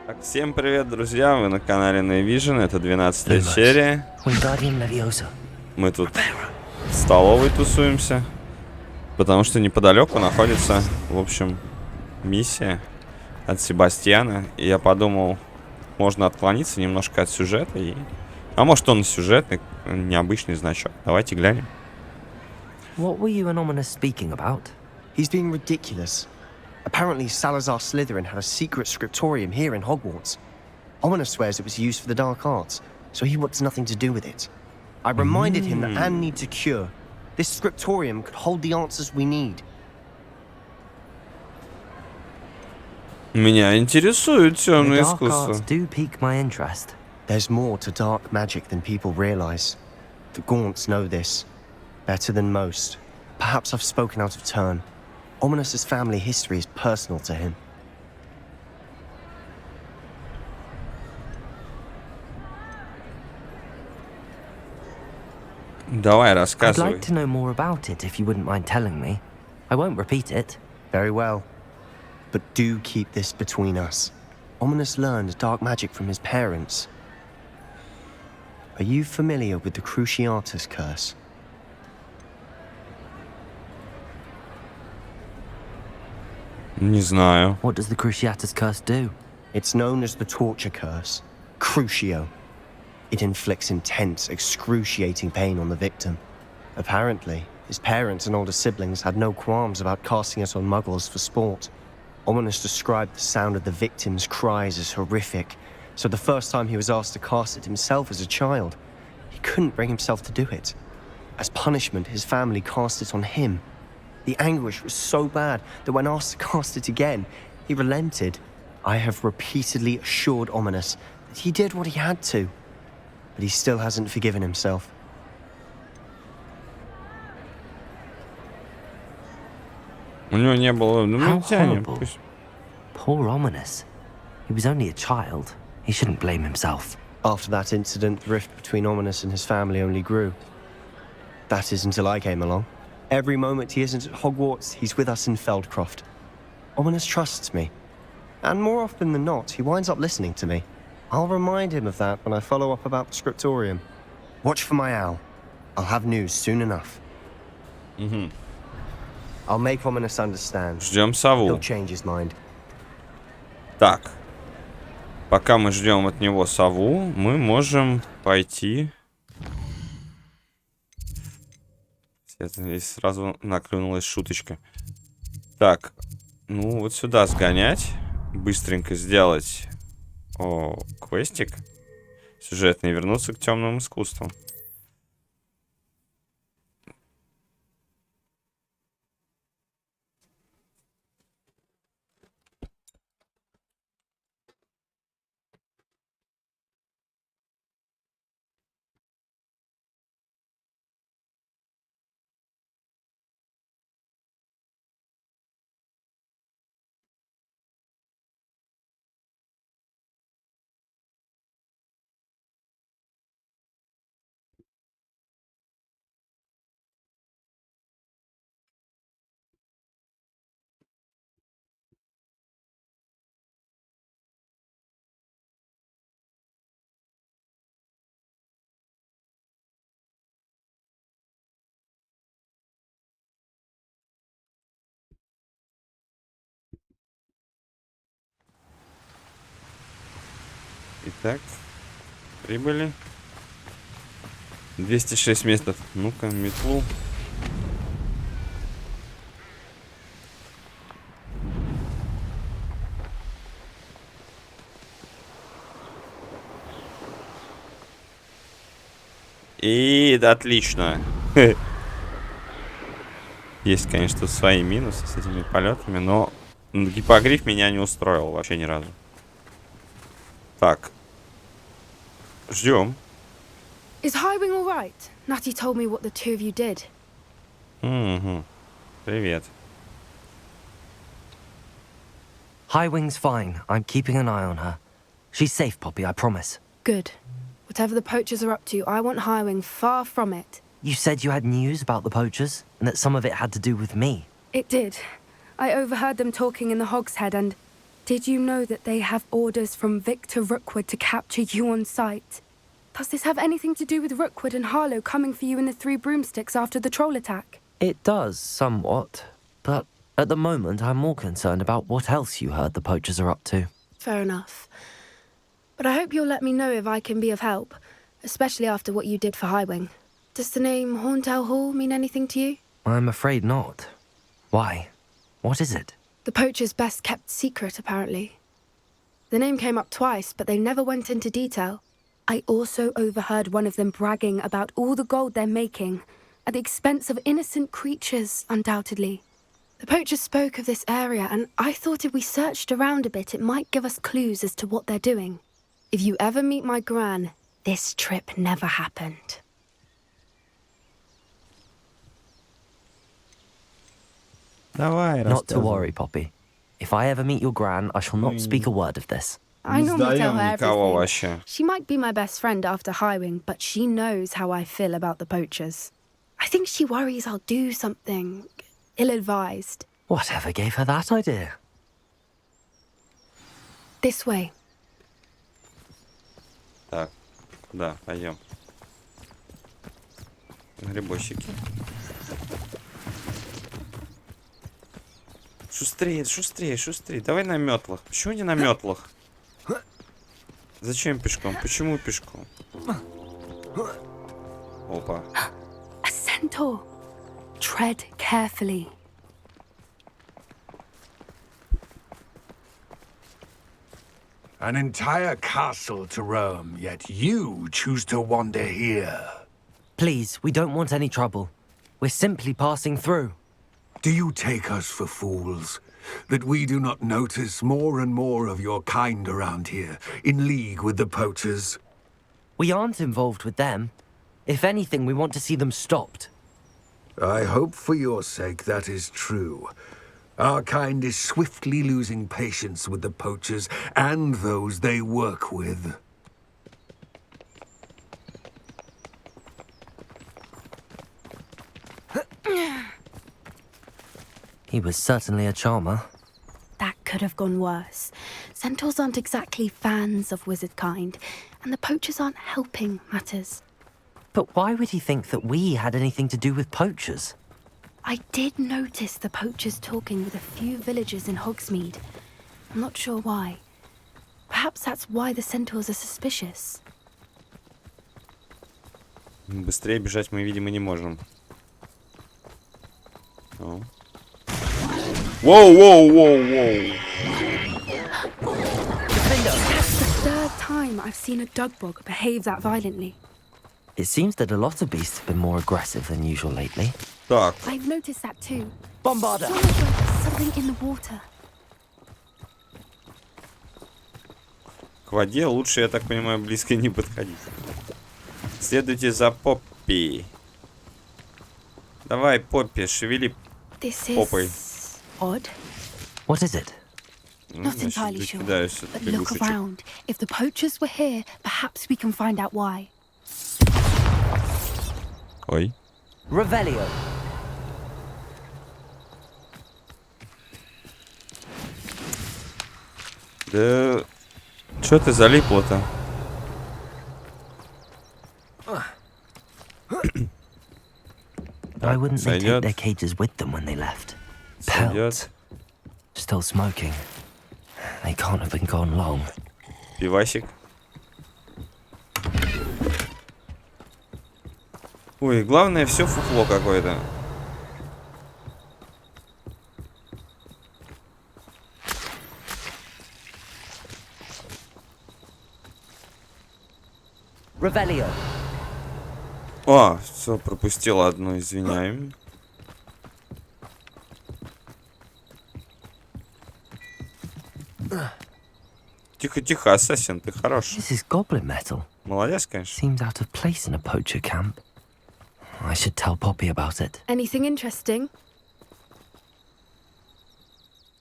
Так, всем привет, друзья, вы на канале Vision, это 12-я серия. Мы тут в столовой тусуемся, потому что неподалеку находится, в общем, миссия от Себастьяна. И я подумал, можно отклониться немножко от сюжета. А может, он сюжетный, необычный значок. Давайте глянем. What were you and Ominous speaking about? He's being ridiculous. Apparently, Salazar Slytherin had a secret scriptorium here in Hogwarts. Ominous swears it was used for the dark arts, so he wants nothing to do with it. I reminded him that Anne needs a cure. This scriptorium could hold the answers we need. Меня интересует темное The dark искусство. arts do pique my interest. There's more to dark magic than people realize. The Gaunts know this better than most. Perhaps I've spoken out of turn. Ominous's family history is personal to him. Давай, I'd рассказывай. like to know more about it if you wouldn't mind telling me. I won't repeat it. Very well. But do keep this between us. Ominous learned dark magic from his parents. Are you familiar with the Cruciatus curse? Не знаю. What does the Cruciatus curse do? It's known as the torture curse, Crucio. It inflicts intense, excruciating pain on the victim. Apparently, his parents and older siblings had no qualms about casting it on muggles for sport. Ominous described the sound of the victim's cries as horrific, so the first time he was asked to cast it himself as a child, he couldn't bring himself to do it. As punishment, his family cast it on him. The anguish was so bad that when asked to cast it again, he relented. I have repeatedly assured Ominous that he did what he had to, but he still hasn't forgiven himself. У него не было... Ну, How мы тянем. horrible. Пусть. Poor Ominous. He was only a child. He shouldn't blame himself. After that incident, the rift between Ominous and his family only grew. That is until I came along. Every moment he isn't at Hogwarts, he's with us in Feldcroft. Ominous trusts me. And more often than not, he winds up listening to me. I'll remind him of that when I follow up about the scriptorium. Watch for my owl. I'll have news soon enough. I'll make Ominous understand. Ждем сову. He'll change his mind. Так. Пока мы ждем от него сову, мы можем пойти... Здесь сразу наклюнулась шуточка. Так, ну вот сюда сгонять. Быстренько сделать квестик сюжетный и вернуться к темным искусствам. Итак, прибыли. 206 метров. Ну-ка, метлу. И отлично. Есть, конечно, тут свои минусы с этими полетами, но гипогриф меня не устроил вообще ни разу. Так. Ждем. Is Highwing all right? Natty told me what the two of you did. Угу. Привет. Highwing's fine. I'm keeping an eye on her. She's safe, Poppy, I promise. Good. Whatever the poachers are up to, I want Highwing far from it. You said you had news about the poachers, and that some of it had to do with me. It did. I overheard them talking in the Hogshead and, Did you know that they have orders from Victor Rookwood to capture you on sight? Does this have anything to do with Rookwood and Harlow coming for you in the Three Broomsticks after the troll attack? It does, somewhat. But at the moment, I'm more concerned about what else you heard the poachers are up to. Fair enough. But I hope you'll let me know if I can be of help, especially after what you did for Highwing. Does the name Horntail Hall mean anything to you? I'm afraid not. Why? What is it? The poacher's best-kept secret, apparently. The name came up twice, but they never went into detail. I also overheard one of them bragging about all the gold they're making, at the expense of innocent creatures, undoubtedly. The poacher spoke of this area, and I thought if we searched around a bit, it might give us clues as to what they're doing. If you ever meet my gran, this trip never happened. Давай, Not to worry, Poppy. If I ever meet your gran, I shall not speak a word of this. I normally tell her никого everything. вообще. She might be my best friend after Highwing, but she knows how I feel about the poachers. I think she worries I'll do something ill-advised. Whatever gave her that idea? This way. Так, да, пойдем. Грибочки. Шустрее, шустрее, шустрее. Давай на метлах. Почему не на метлах? Зачем пешком? Почему пешком? Опа. A centaur. Tread carefully. An entire castle to roam, yet you choose to wander here. Please, we don't want any trouble. We're simply passing through. Do you take us for fools? That we do not notice more and more of your kind around here, in league with the poachers? We aren't involved with them. If anything, we want to see them stopped. I hope for your sake that is true. Our kind is swiftly losing patience with the poachers and those they work with. He was certainly a charmer. That could have gone worse. Centaurs aren't exactly fans of wizard kind, and the poachers aren't helping matters. But why would he think that we had anything to do with poachers? I did notice the poachers talking with a few villagers in Hogsmeade. I'm not sure why. Perhaps that's why the centaurs are suspicious. Быстрее бежать мы, видимо, не можем. О. Воу, воу, воу, воу. That's the third time I've seen a dugbog behave that violently. It seems that a lot of beasts have been more aggressive than usual lately. Так, I've noticed that too. Bombarder! Sort of like something in the water. к воде лучше, я так понимаю, близко не подходить. Следуйте за Поппи. Давай, Поппи, шевели This попой. is odd. What is it? Not Значит, entirely sure. докидаюсь от But look лягушечек. around. If the poachers were here, perhaps we can find out why. Ой. Revelio. Да... Чё ты залипла-то? Why wouldn't they take Сойдёт. their cages with them when they left? Сойдёт. Pelts. Still smoking. They can't have been gone long. Пивасик. Ой, главное, все фуфло какое-то. Revelio. О, все, пропустил одну, извиняем. Тихо-тихо, ассасин, ты хорош. This is goblin metal. Молодец, конечно. Seems out of place in a poacher camp. I should tell Poppy about it. Anything interesting?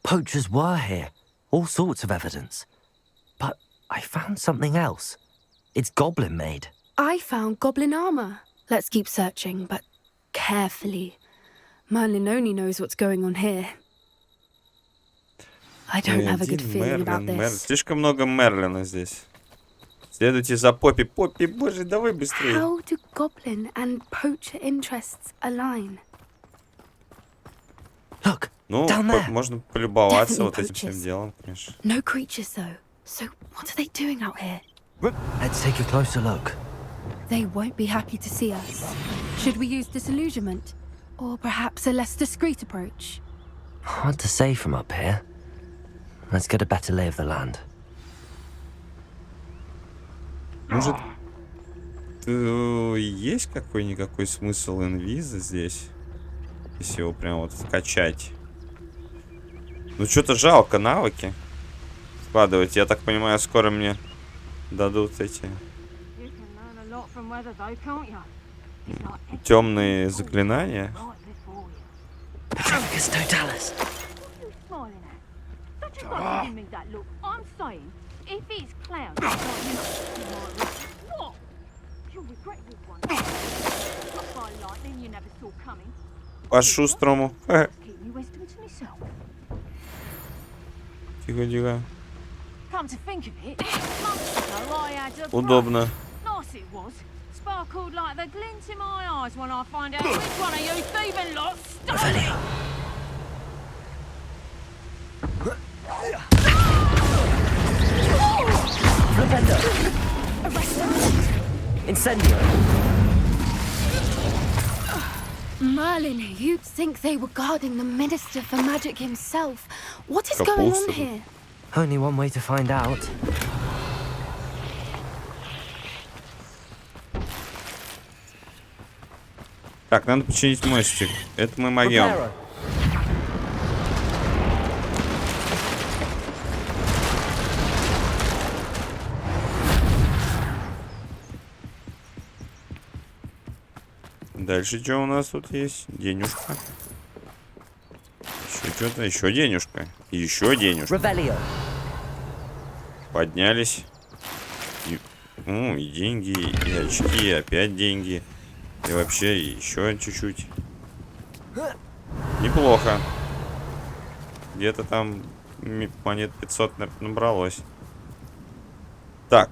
Poachers were here. All sorts of evidence. But I found something else. It's goblin made. I found goblin armor. Let's keep searching, but carefully. Merlin only knows what's going on here. I don't have a good feeling about this. Слишком много Мерлина здесь. Следуйте за Поппи. Поппи, боже, давай быстрее. How do goblin and poacher interests align? Look, Ну, down there. можно полюбоваться Definitely вот этим всем poachers. делом, конечно. No creatures though. So what are they doing out here? Let's take a closer look. They won't be happy to see us. Should we use disillusionment? Or perhaps a less discreet approach? Hard to say from up here. Let's get a better lay of the land. Может, есть какой-никакой смысл инвиза здесь? Если его прям вот вкачать. Ну, что-то жалко навыки складывать. Я так понимаю, скоро мне дадут эти темные заклинания. По-шустрому. Тихо-тихо. Удобно. Incendio. Merlin, you'd think they were guarding the Minister for Magic himself. What is going on here? Only one way to find out. Так, надо починить мостик. Это мы могем. Дальше что у нас тут есть? Денежка. Еще что-то, еще денежка. Еще денежка. Поднялись. И деньги, и очки, и опять деньги. И вообще еще чуть-чуть. Неплохо. Где-то там монет 500 набралось. Так.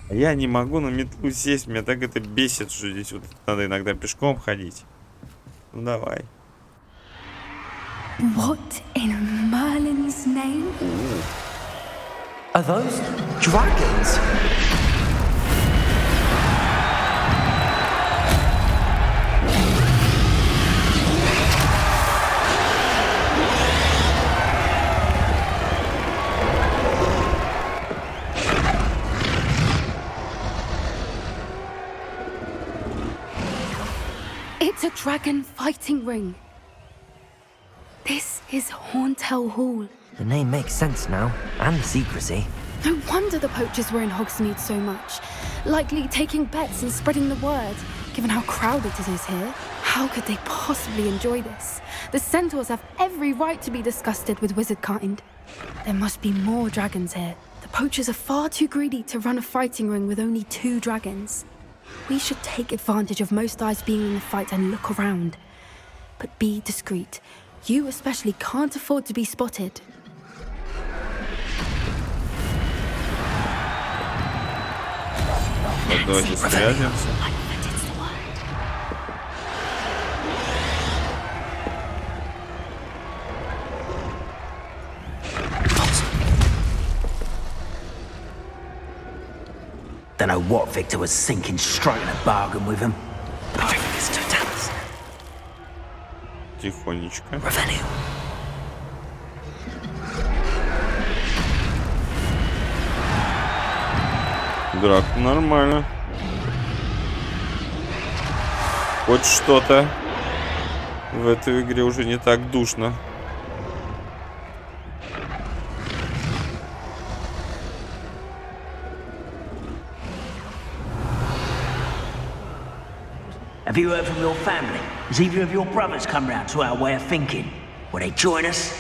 Я не могу на метлу сесть. Меня так это бесит, что здесь вот надо иногда пешком ходить. Ну давай. What in Merlin's name? Are those dragons? It's a dragon fighting ring. This is Hauntel Hall. The name makes sense now, and the secrecy. No wonder the poachers were in Hogsmeade so much. Likely taking bets and spreading the word, given how crowded it is here. How could they possibly enjoy this? The centaurs have every right to be disgusted with wizard kind. There must be more dragons here. The poachers are far too greedy to run a fighting ring with only 2 dragons. We should take advantage of most eyes being in the fight and look around. But be discreet. You especially can't afford to be spotted. Давайте связимся. Don't know what Victor was thinking, striking a bargain with him. Тихонечко. Драк, нормально. Хоть что-то. В этой игре уже не так душно. Have you heard from your family? Has either of your brothers come round to our way of thinking? Will they join us?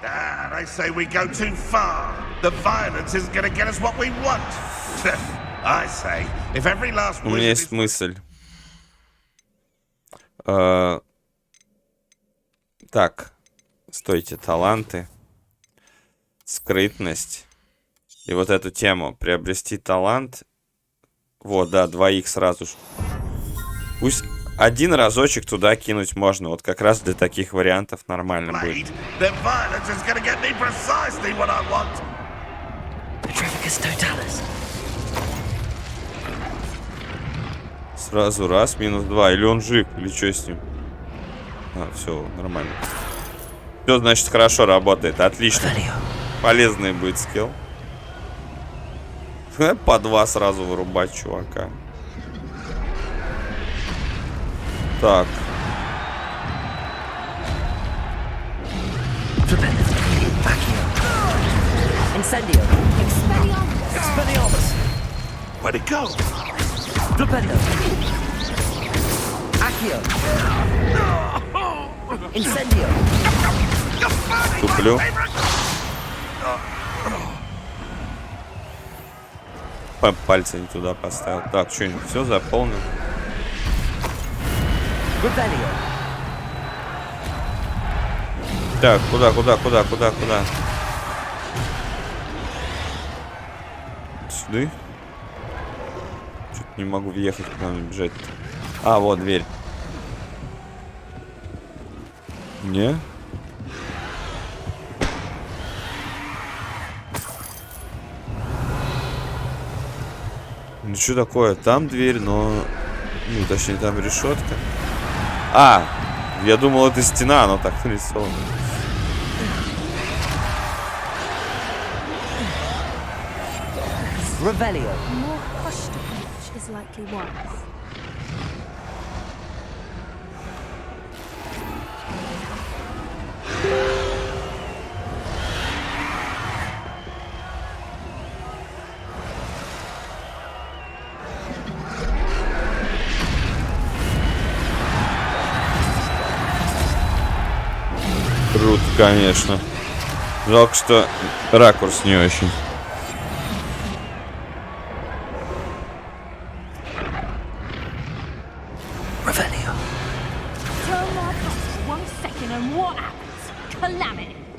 Ah, they say we go too far. The violence isn't going to get us what we want. I say, if every last У меня есть мысль. Так, стойте, таланты, скрытность. И вот эту тему, приобрести талант. Вот, да, 2х сразу же. Пусть один разочек туда кинуть можно. Вот как раз для таких вариантов нормально будет. Сразу раз, минус 2. Или он жив, или что с ним? А, все, нормально. Все, значит, хорошо работает. Отлично. Полезный будет скилл. По 2 сразу вырубать чувака. Так. Where'd it go? Туплю. Пальцы не туда поставил. Так, что-нибудь все заполнил. Так, куда? Сюда? Что-то не могу въехать, куда мне бежать-то. А, вот дверь. Не? Ну что такое? Там дверь, но... Ну, точнее, там решетка. А! Я думал, это стена, но так нарисована. Круто, конечно. Жалко, что ракурс не очень.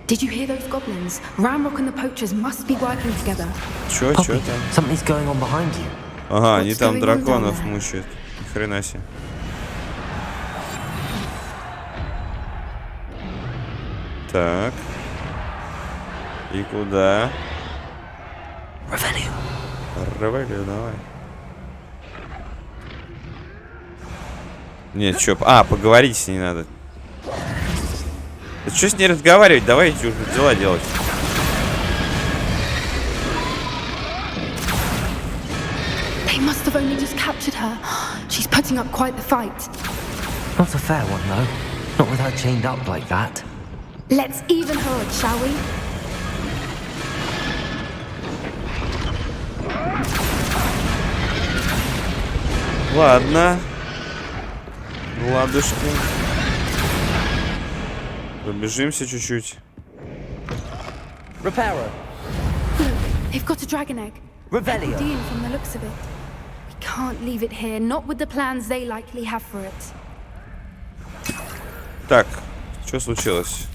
Did you hear those goblins? Ramrock and the poachers must be working together. Чё там? Something's going on behind you. Ага, они там драконов мучают. Ни хрена себе. Так. И куда? Ревелио, давай. Нет, чё? А, поговорить с ней надо. Да что с ней разговаривать? Давайте уже дела делать. They must have only just captured her. She's putting up quite the fight. Not a fair one, though. Not with her chained up like that. Let's even her up, shall we? Ладно. Ладушки. Пробежимся чуть-чуть. They've got a dragon egg. Revelio. Dean from the looks of it. We can't leave it here, not with the plans they likely have for it. Так, что случилось?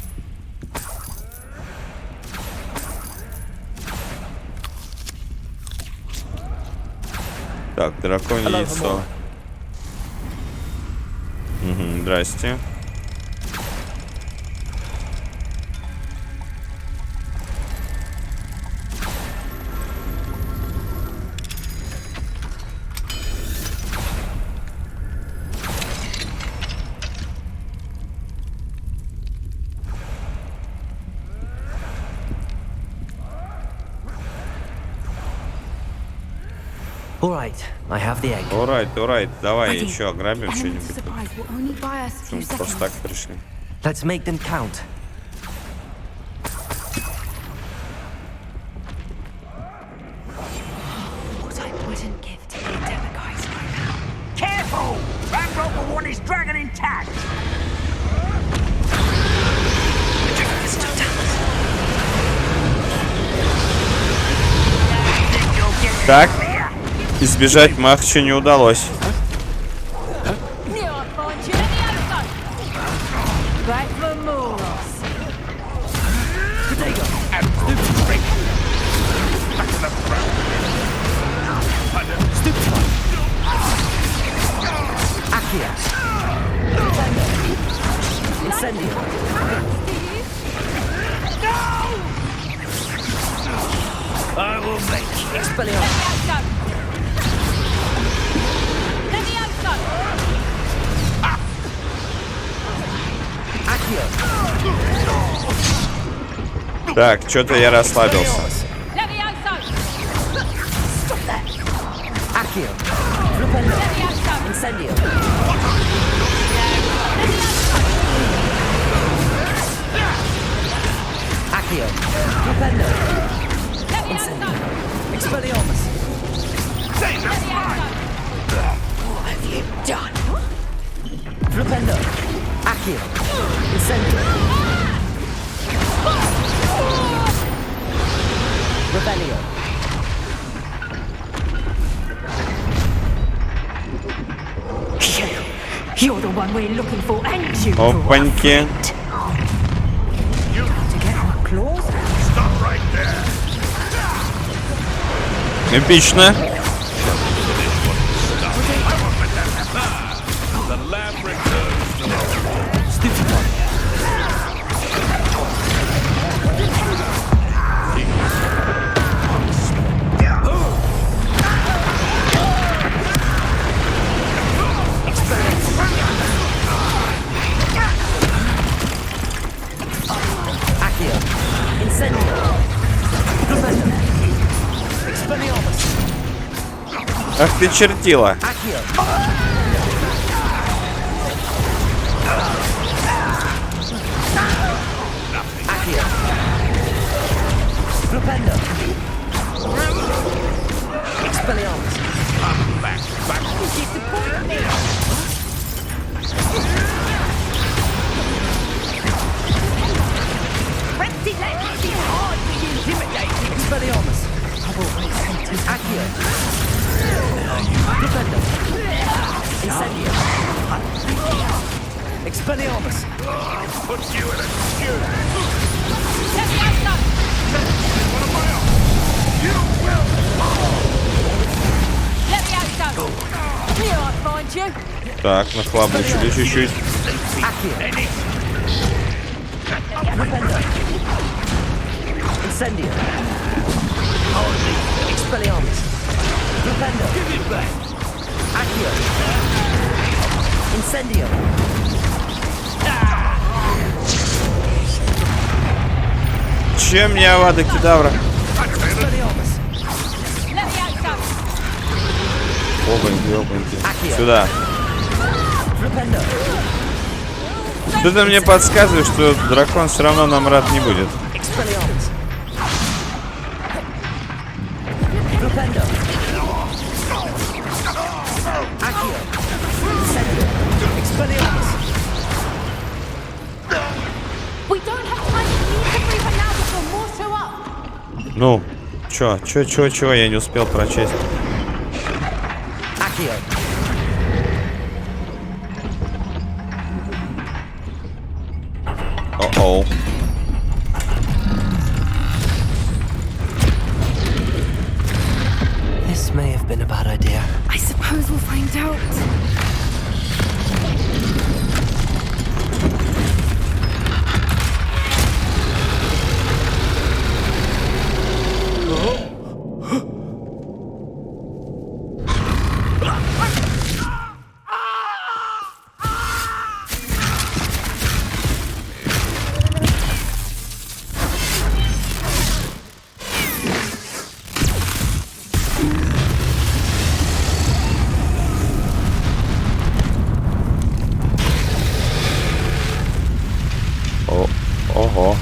Так, драконье яйцо. Угу, здрасте. Alright, I have the egg. Alright, давай еще ограбим Element of что-нибудь. surprise will only buy us a few Мы просто так seconds. пришли. Let's make them count. What I wouldn't give to be a demiguise right now. Careful! Ramrock will want his dragon intact. Так, избежать Махчу не удалось. Back for more. Так, что-то я расслабился. You're the one we're looking for, ain't you? Опаньки. Эпично. Ах ты чертила. Так, нахлобучили чуть-чуть. Чем мне авада кедавра? Опаньки, опаньки. Сюда. Что-то мне подсказывает, что дракон все равно нам рад не будет. Ну, чё, я не успел прочесть. О-оу. This may have been a bad idea. I suppose we'll find out. Ого.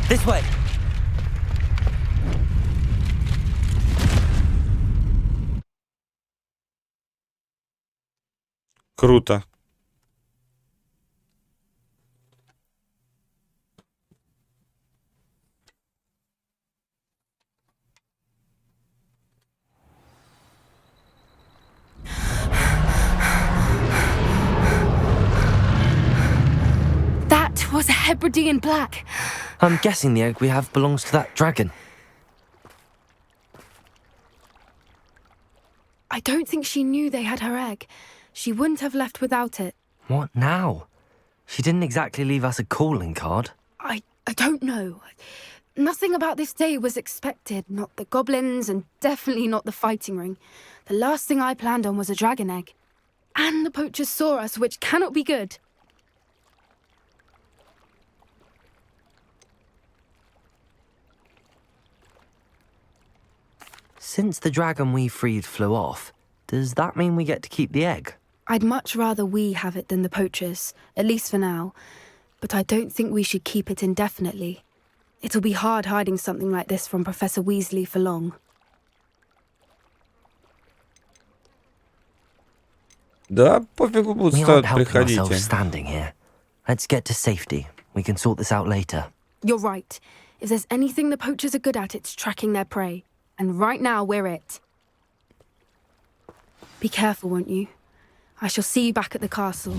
This way. Круто. That was a Hebridean black. I'm guessing the egg we have belongs to that dragon. I don't think she knew they had her egg. She wouldn't have left without it. What now? She didn't exactly leave us a calling card. I don't know. Nothing about this day was expected. Not the goblins, and definitely not the fighting ring. The last thing I planned on was a dragon egg. And the poachers saw us, which cannot be good. Since the dragon we freed flew off, does that mean we get to keep the egg? I'd much rather we have it than the poachers, at least for now. But I don't think we should keep it indefinitely. It'll be hard hiding something like this from Professor Weasley for long. Да, пофигу будут We aren't стоят, helping приходите. ourselves standing here. Let's get to safety. We can sort this out later. You're right. If there's anything the poachers are good at, it's tracking their prey. And right now, we're it. Be careful, won't you? I shall see you back at the castle.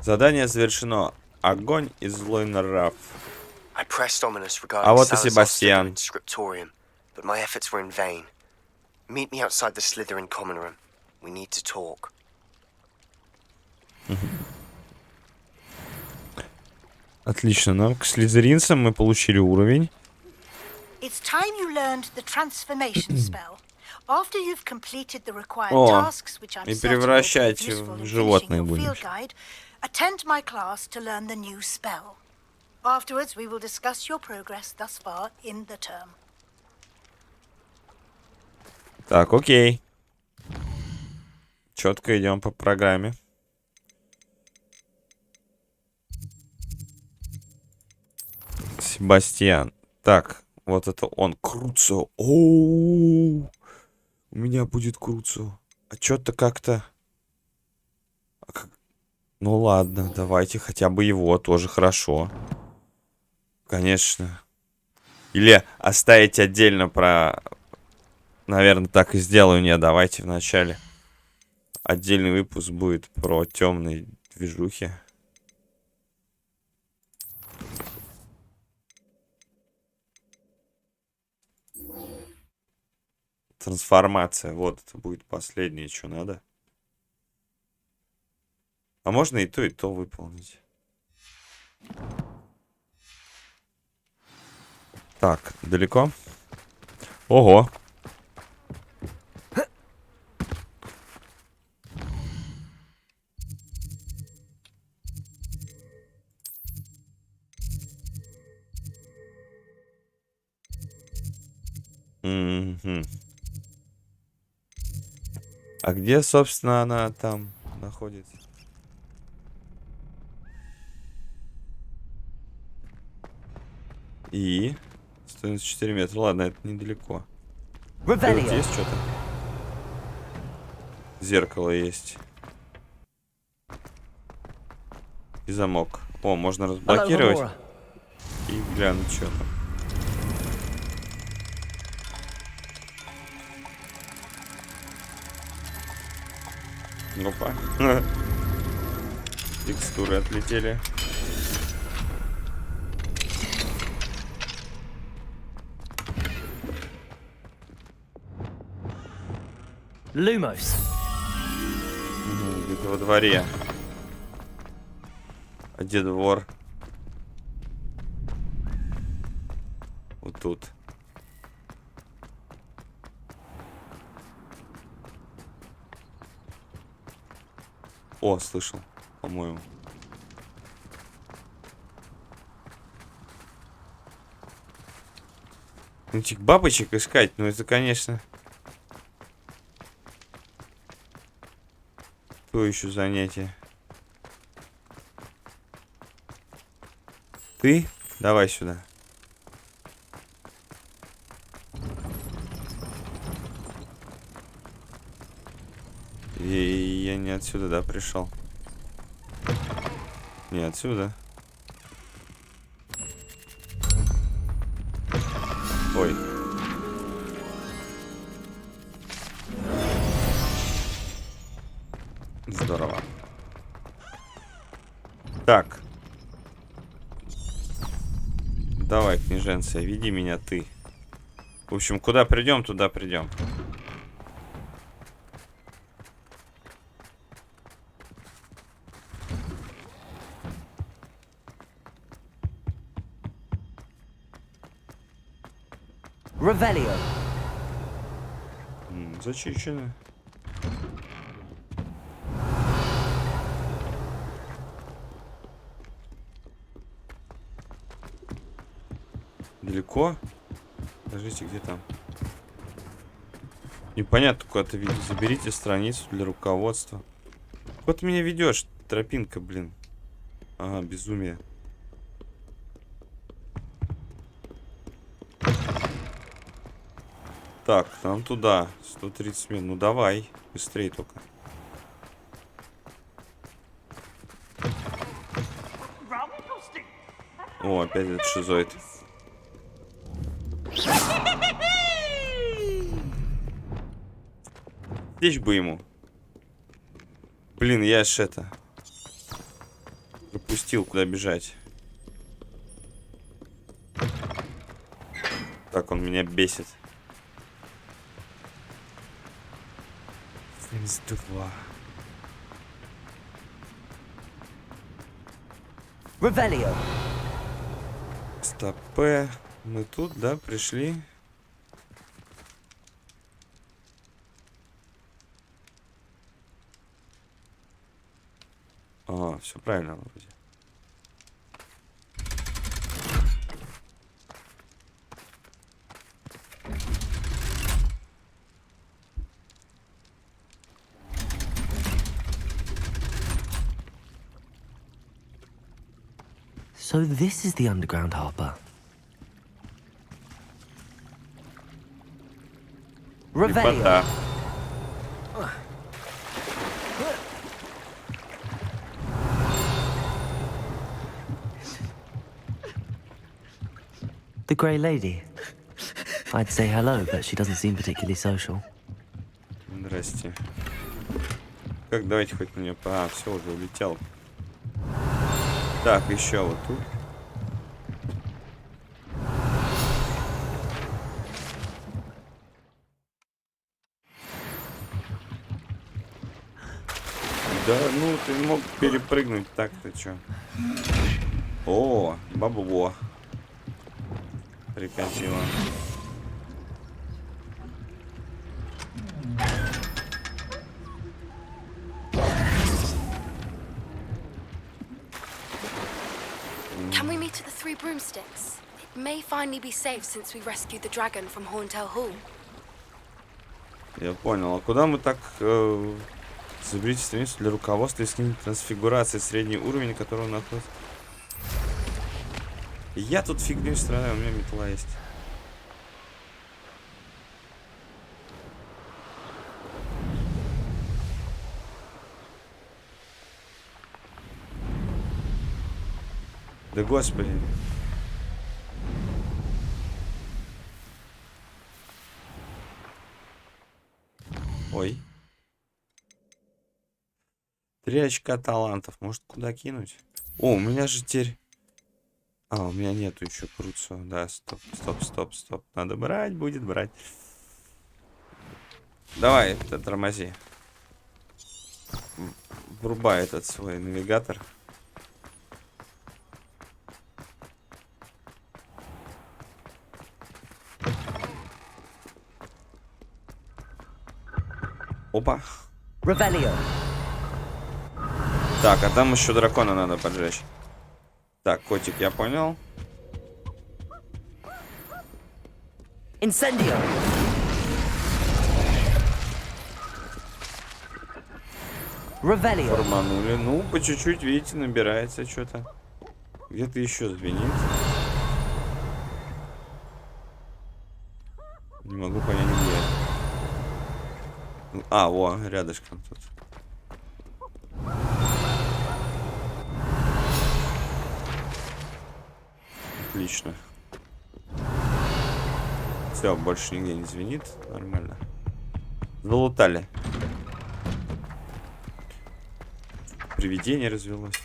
Задание завершено. Огонь и злой нрав. I pressed ominous А regarding вот и Salazar's Себастьян. Slytherin scriptorium, but my efforts were in vain. Meet me outside the Slytherin common room. We need to talk. Отлично, нам к слизеринцам мы получили уровень. It's time you learned the transformation spell. After you've completed the required О, tasks, which I'm и certain will be превращать useful в in животных finishing your будешь. field guide, attend my class to learn the new spell. Afterwards, we will discuss your progress thus far in the term. Так, окей. Четко идем по программе. Себастьян. Так, вот это он. Круцо. Оу. У меня будет Круцо. А что-то как-то... Ну ладно, давайте хотя бы его. Тоже хорошо. Конечно. Или оставить отдельно про... Наверное, так и сделаю. Не, давайте вначале. Отдельный выпуск будет про темные движухи. Трансформация. Вот, это будет последнее, что надо. А можно и то выполнить. Так, далеко? Ого. А где, собственно, она там находится? И 194 метра. Ладно, это недалеко. Тут есть что-то? Зеркало есть. И замок. О, можно разблокировать. И глянуть, что там. Опа. Текстуры отлетели. Lumos. Где-то во дворе. А где двор? Вот тут. О, слышал, по-моему. Этих бабочек искать, ну это, конечно... То еще занятие. Ты? Давай сюда. И я не отсюда, да, пришел? Не отсюда. Ой. Здорово. Так. Давай, княженция, веди меня ты. В общем, куда придем, туда придем. Ревелио. Зачищено. Далеко? Скажите, где там? Непонятно, куда ты видишь. Заберите страницу для руководства. Куда ты меня ведешь? Тропинка, блин. Ага, безумие. Так, нам туда. 130 минут. Ну давай. Быстрее только. О, опять этот шизоид. Здесь бы ему. Блин, я аж это... пропустил, куда бежать. Так, он меня бесит. 72. Ревелио. Стоп. Мы тут, да, пришли? А, все правильно вроде. So this is the underground harbor. Ревелио. Лепота. The grey lady. I'd say hello, but she doesn't seem particularly social. Здрасте. Как, давайте хоть на нее... А, все, уже улетел. Так, еще вот тут. Да, ну ты не мог перепрыгнуть так-то, чё? О, бабло. Прикатило. Can we meet at the Three Broomsticks? It may finally be safe since we rescued the dragon from Horntail Hall. Я понял. А куда мы так... Заберите страницу для руководства и скиньте трансфигурации средний уровень, который находится. Я тут фигню страдаю, у меня метла есть. Да господи. Ой. 3 очка талантов. Может, куда кинуть? О, у меня же теперь... А, у меня нету еще крутцо. Да, стоп, стоп, стоп, стоп. Надо брать, будет брать. Давай, это тормози. Врубай этот свой навигатор. Опа. Ревелио. Так, а там еще дракона надо поджечь. Так, котик, я понял. Инсендио. Ревелио. Форманули. Ну, по чуть-чуть, видите, набирается что-то. Где-то еще звенит. Не могу понять, где. А, во, рядышком тут. Отлично. Все, больше нигде не звенит. Нормально. Залутали. Привидение развелось.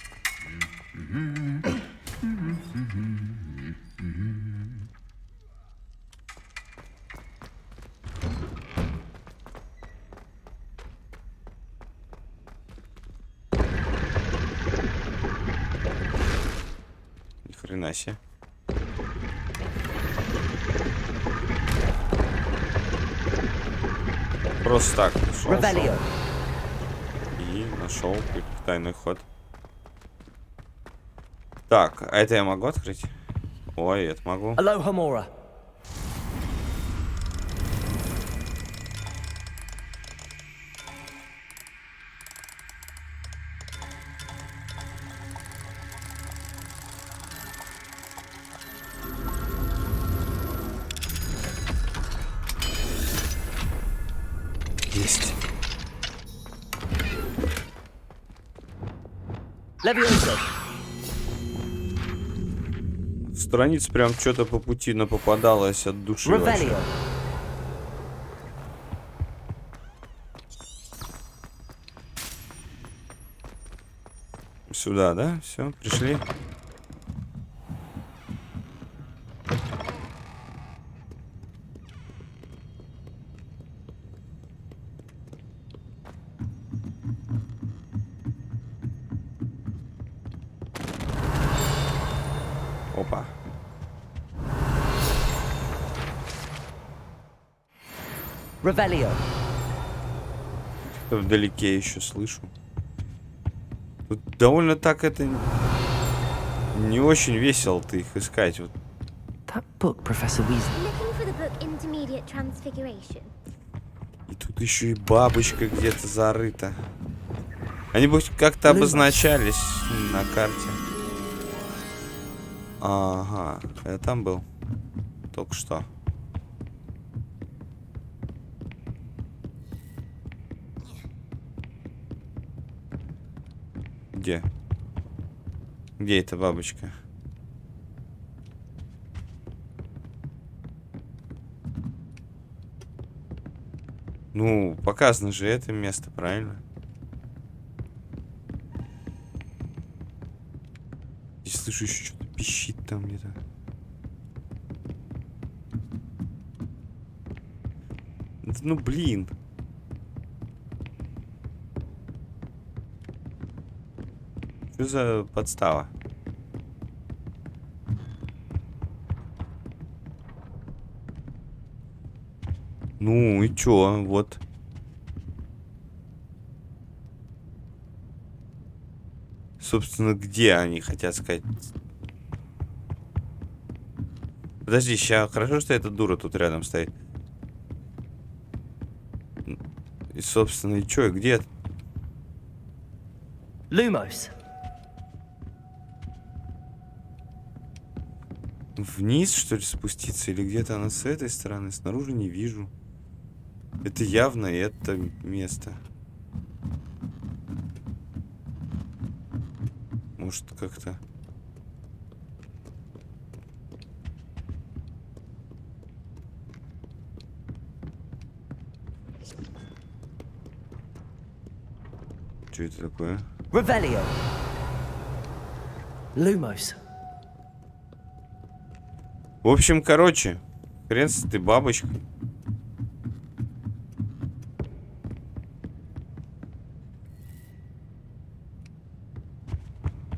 Хрена себе. Просто так шел. И нашел тайный ход. Так, а это я могу открыть? Ой, это могу. Есть. Страниц прям что-то по пути напопадалось от души. Сюда, да? Все, пришли. Опа. Вдалеке еще слышу. Тут довольно так это не очень весело ты их искать. Вот. И тут еще и бабочка где-то зарыта. Они бы как-то обозначались на карте. Ага, я там был. Только что. Где? Где эта бабочка? Ну, показано же это место, правильно? Я слышу еще что-то пищит там где-то. Ну, блин. Что за подстава? Ну и чё, вот. Собственно, где они хотят сказать? Подожди, сейчас хорошо, что эта дура тут рядом стоит. И, собственно, и чё, где? Lumos. Вниз, что ли, спуститься? Или где-то она с этой стороны? Снаружи не вижу. Это явно это место. Может, как-то... Что это такое? Revelio. Lumos. В общем, короче, хрен с этой бабочкой.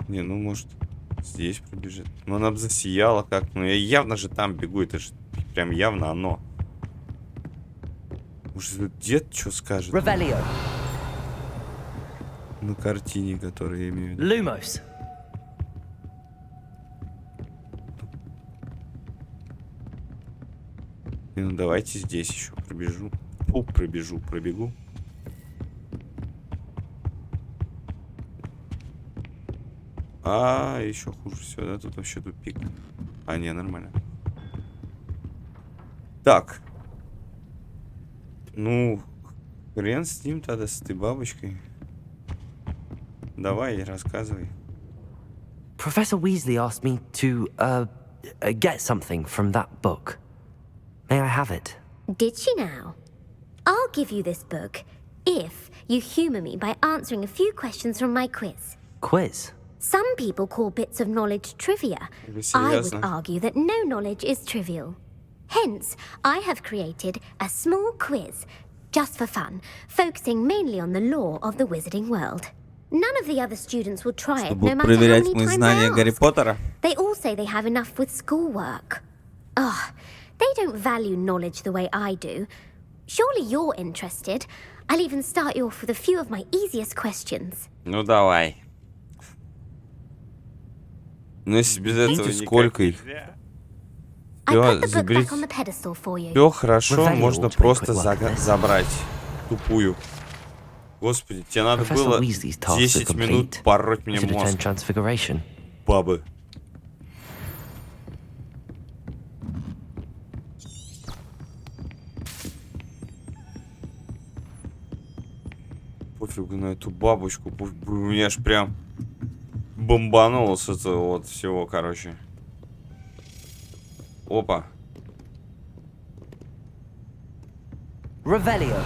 Не, ну может здесь пробежит. Но она бы засияла как. Ну я явно же там бегу, это же прям явно оно. Может этот дед что скажет? Revelio. На картине, которую я имею в виду. Lumos. Ну давайте здесь еще пробежу. Пробегу. А, еще хуже всего, да? Тут вообще тупик. А, не, нормально. Так. Ну, хрен с ним тогда, с этой бабочкой. Давай, рассказывай. Professor Weasley asked me to, get something from that book. May I have it? Did she now? I'll give you this book if you humor me by answering a few questions from my quiz. Quiz? Some people call bits of knowledge trivia. I would argue that no knowledge is trivial. Hence, I have created a small quiz, just for fun, focusing mainly on the lore of the wizarding world. None of the other students will try it, no matter how many times I ask. Гарри Поттера. They all say they have enough with schoolwork. Ugh, they don't value knowledge the way I do. Surely you're interested. I'll even start you off with a few of my easiest questions. Ну давай. Ну если без этого сколько их? Все хорошо, можно просто забрать. Тупую. Господи, тебе надо было 10 минут пороть мне мозг. Бабы. Пофигу на эту бабочку. У меня ж прям бомбануло с этого вот всего, короче. Опа. Revelio.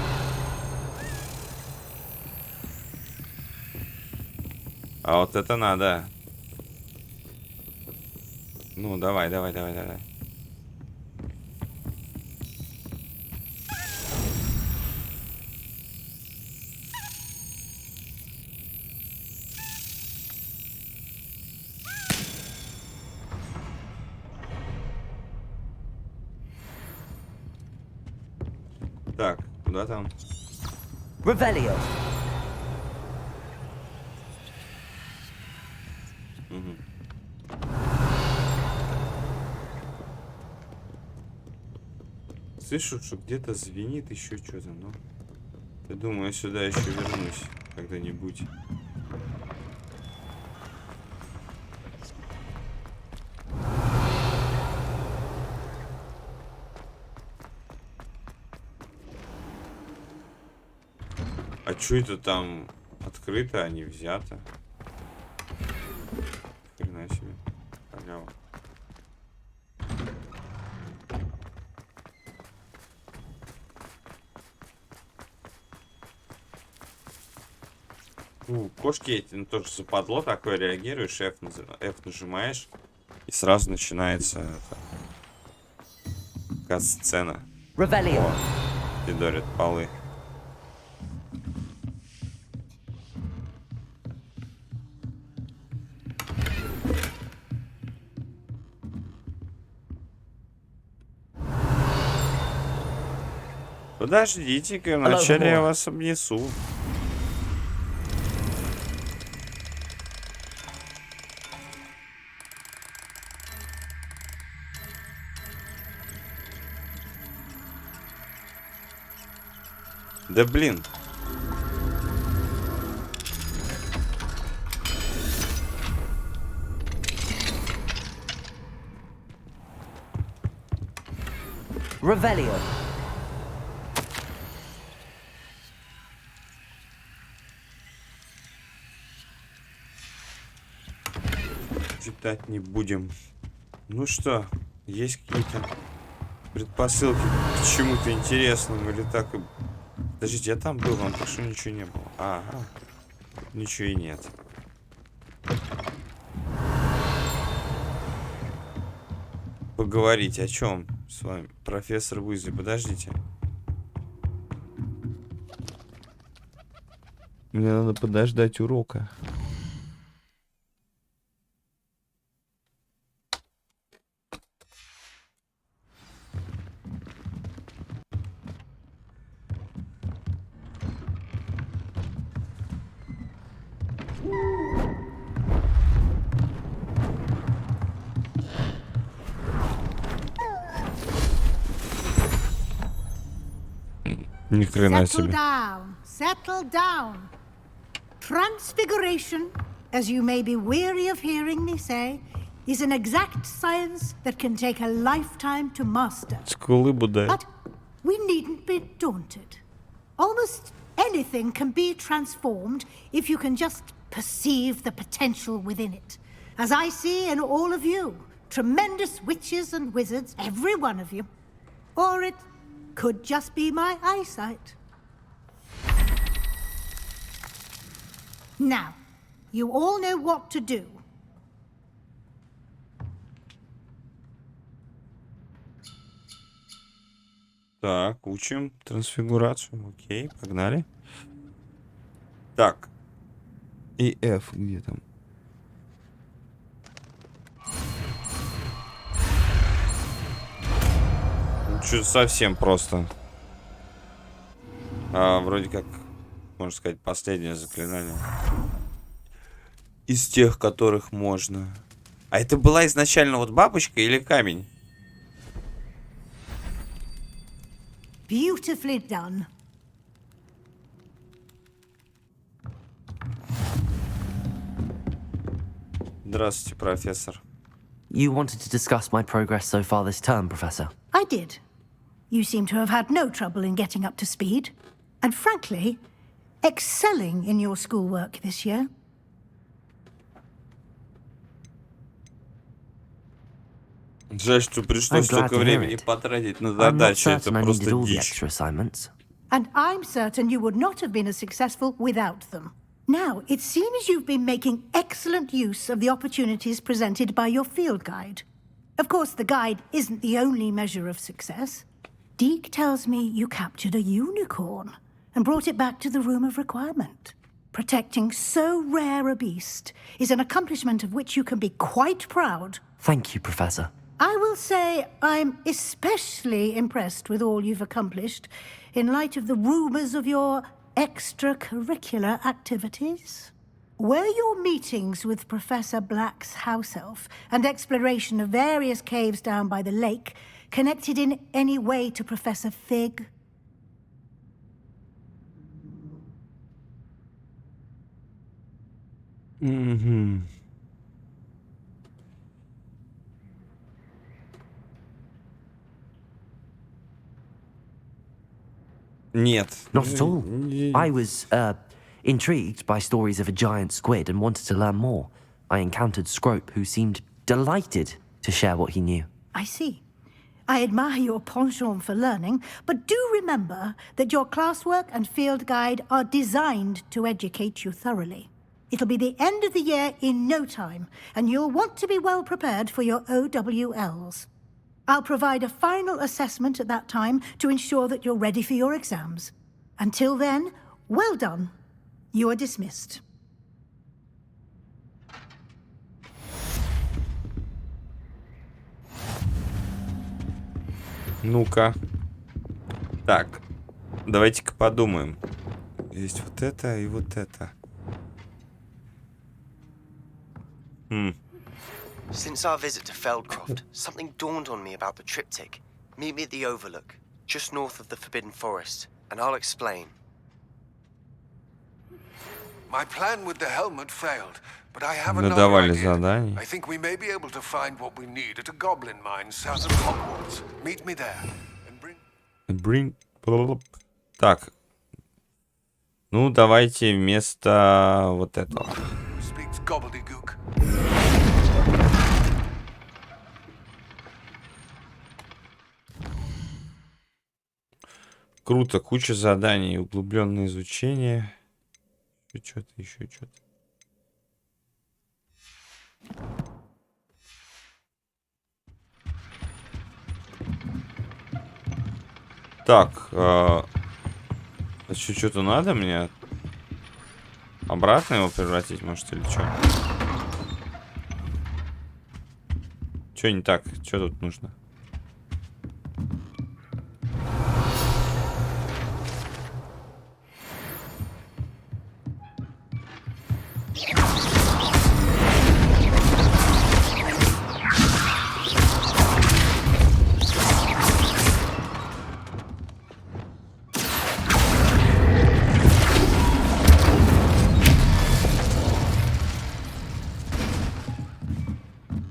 А вот это надо. Ну, давай. Так, куда там? Revelio. Слышу, что где-то звенит еще что-то, но я думаю, я сюда еще вернусь когда-нибудь. А что это там открыто, а не взято? Хрена себе. Халява. Кошки эти тоже западло, такое реагируешь, F нажимаешь, и сразу начинается кат-сцена. И дорят полы. Подождите-ка, вначале я вас обнесу. Да блин. Revelio. Читать не будем. Ну что, есть какие-то предпосылки к чему-то интересному или так и... Подождите, я там был, вам так что ничего не было. Ага. Ничего и нет. Поговорить о чем с вами? Профессор Уизли, подождите. Мне надо подождать урока. Ни хрена себе. Settle down. Transfiguration, as you may be weary of hearing me say, is an exact science that can take a lifetime to master. But we needn't be daunted. Almost anything can be transformed if you can just perceive the potential within it. As I see in all of you, tremendous witches and wizards, every one of you. Or it could just be my eyesight. Now, you all know what to do. Так, учим трансфигурацию. Окей, погнали. Так. И F где там? что-то совсем просто. Вроде как, можно сказать, последнее заклинание. Из тех, которых можно. А это была изначально вот бабочка или камень? Beautifully done. Здравствуйте, профессор. You wanted to discuss my progress so far this term, Professor? I did. You seem to have had no trouble in getting up to speed. And frankly, excelling in your schoolwork this year. Жаль, что пришлось столько времени потратить на задачу. Это просто дичь. And I'm certain you would not have been as successful without them. Now, it seems you've been making excellent use of the opportunities presented by your field guide. Of course, the guide isn't the only measure of success. Deke tells me you captured a unicorn and brought it back to the Room of Requirement. Protecting so rare a beast is an accomplishment of which you can be quite proud. Thank you, Professor. I will say I'm especially impressed with all you've accomplished in light of the rumors of your extracurricular activities. Were your meetings with Professor Black's house elf and exploration of various caves down by the lake connected in any way to Professor Fig? Mm-hmm. Нет. Not at all. I was, intrigued by stories of a giant squid and wanted to learn more. I encountered Scrope, who seemed delighted to share what he knew. I see. I admire your penchant for learning, but do remember that your classwork and field guide are designed to educate you thoroughly. It'll be the end of the year in no time, and you'll want to be well prepared for your OWLs. I'll provide a final assessment at that time to ensure that you're ready for your exams. Until then, well done. You are dismissed. Ну-ка. Так. Давайте-ка подумаем. Есть вот это и вот это. Since our visit to Feldcroft, something dawned on me about the triptych. Meet me at the Overlook, just north of the Forbidden Forest, and I'll explain. My plan with the helmet failed, but I have another Надавали idea. задание. I think we may be able to find what we need at a goblin mine south of Hogwarts. Meet me there and bring... Так. Ну, давайте вместо вот этого. Speaks gobbledygook. Круто, куча заданий, углубленное изучение. Еще что-то, еще что-то. Так, еще что-то надо мне? Обратно его превратить, может, или что? Что не так? Что тут нужно?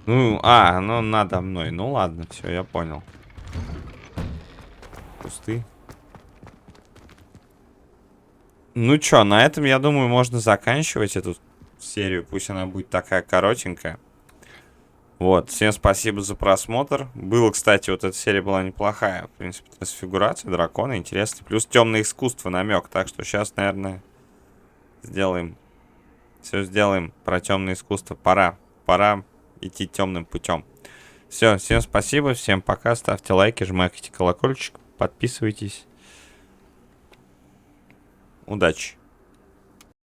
Ну, ну надо мной. Ну ладно, все, я понял. Пусты. Ну чё, на этом, я думаю, можно заканчивать эту серию. Пусть она будет такая коротенькая. Вот, всем спасибо за просмотр. Было, кстати, вот эта серия была неплохая. В принципе, трансфигурация дракона, интересно. Плюс темное искусство, намек. Так что сейчас, наверное, сделаем. Все сделаем про темное искусство. Пора идти темным путем. Все, всем спасибо, всем пока. Ставьте лайки, жмакайте колокольчик, подписывайтесь. Удачи!